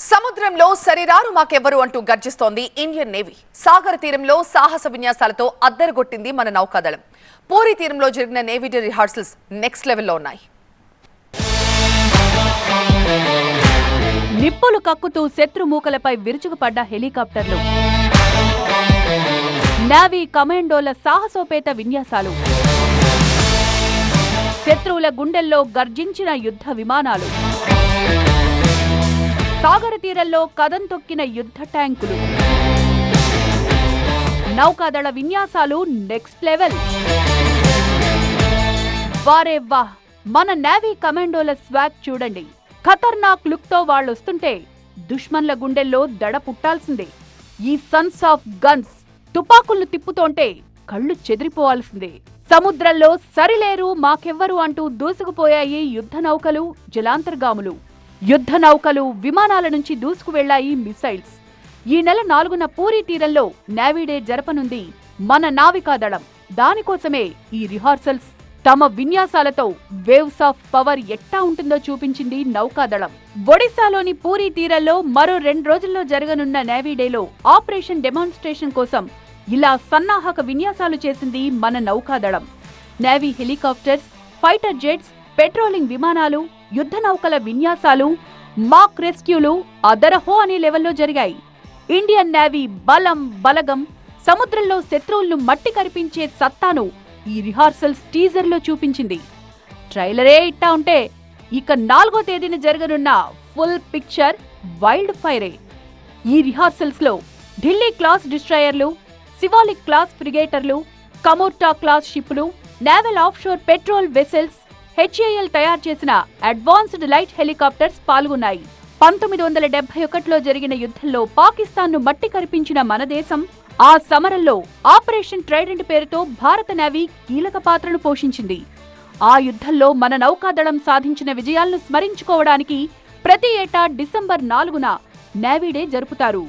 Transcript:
సముద్రంలో సరిరారు మాకెవ్వరు అంటూ గర్జిస్తోంది Indian navy. సాగర తీరంలో సాహస విన్యాసాలతో అద్దరగొట్టింది మన నౌకాదళం. పూరీ తీరంలో జరిగిన నేవీ డే రిహార్సల్స్ నెక్స్ట్ లెవెల్లో ఉన్నాయి. నిప్పులు కక్కుతూ శత్రుమూకలపై విరుచుకుపడ్డ హెలికాప్టర్లు, నేవీ కమాండోల సాహసోపేత విన్యాసాలు, శత్రువుల గుండెల్లో గర్జించిన యుద్ధ విమానాలు, సాగర తీరంలో కదం తొక్కిన యుద్ధ ట్యాంకులు, నౌకాదళ విన్యాసాలు నెక్స్ట్ లెవెల్. వారే వాహ్, మన నేవీ కమాండోల స్వాగ్ చూడండి. ఖతర్నాక్ లుక్ తో వాళ్ళొస్తుంటే దుష్మన్ల గుండెల్లో దడ పుట్టాల్సిందే. ఈ సన్స్ ఆఫ్ గన్స్ తుపాకులను తిప్పుతోంటే కళ్ళు చెదిరిపోవాల్సిందే. సముద్రంలో సరిలేరు మాకెవ్వరు అంటూ దూసుకుపోయాయి యుద్ధ నౌకలు, జలాంతర్గాములు. యుద్ధ నౌకలు, విమానాల నుంచి దూసుకు వెళ్లాయి మిసైల్స్. ఈ నెల 4న పూరీ తీరంలో నేవీ డే జరపనుంది మన నావికాదళం. దానికోసమే ఈ రిహార్సల్స్. తమ విన్యాసాలతో వేవ్స్ ఆఫ్ పవర్ ఎట్టా ఉంటుందో చూపించింది నౌకాదళం. ఒడిశాలోని పూరీ తీరంలో మరో 2 రోజుల్లో జరగనున్న నేవీ డేలో ఆపరేషన్ డెమాన్స్ట్రేషన్ కోసం ఇలా సన్నాహక విన్యాసాలు చేసింది మన నౌకాదళం. Navy helicopters, fighter jets, patrolling విమానాలు, యుద్ధ నౌకల విన్యాసాలు, మాక్ రెస్క్యూలు అదరహో అనే లెవెల్లో జరిగాయి. ఇండియన్ నేవీ బలం, బలగం, సముద్రంలో శత్రువులను మట్టి కరిపించే సత్తాను ఈ రిహార్సల్స్ టీజర్లో చూపించింది. ట్రైలరే ఇట్టా ఉంటే ఇక 4వ తేదీన జరగనున్న ఫుల్ పిక్చర్ వైల్డ్ ఫైరే. ఈ రిహార్సల్స్ లో ఢిల్లీ క్లాస్ డిస్ట్రాయర్లు, శివాలిక్ క్లాస్ ఫ్రిగేటర్లు, కమోర్టా క్లాస్ షిప్లు, naval offshore patrol vessels, HAL తయారు చేసిన అడ్వాన్స్డ్ లైట్ హెలికాప్టర్స్ పాల్గొన్నాయి. 1971లో జరిగిన యుద్ధంలో పాకిస్తాన్ను మట్టి కరిపించిన మన దేశం ఆ సమరంలో ఆపరేషన్ ట్రైడెంట్ పేరుతో భారత నేవీ కీలక పాత్రను పోషించింది. ఆ యుద్ధంలో మన నౌకాదళం సాధించిన విజయాలను స్మరించుకోవడానికి ప్రతి ఏటా డిసెంబర్ 4న నేవీ డే జరుపుతారు.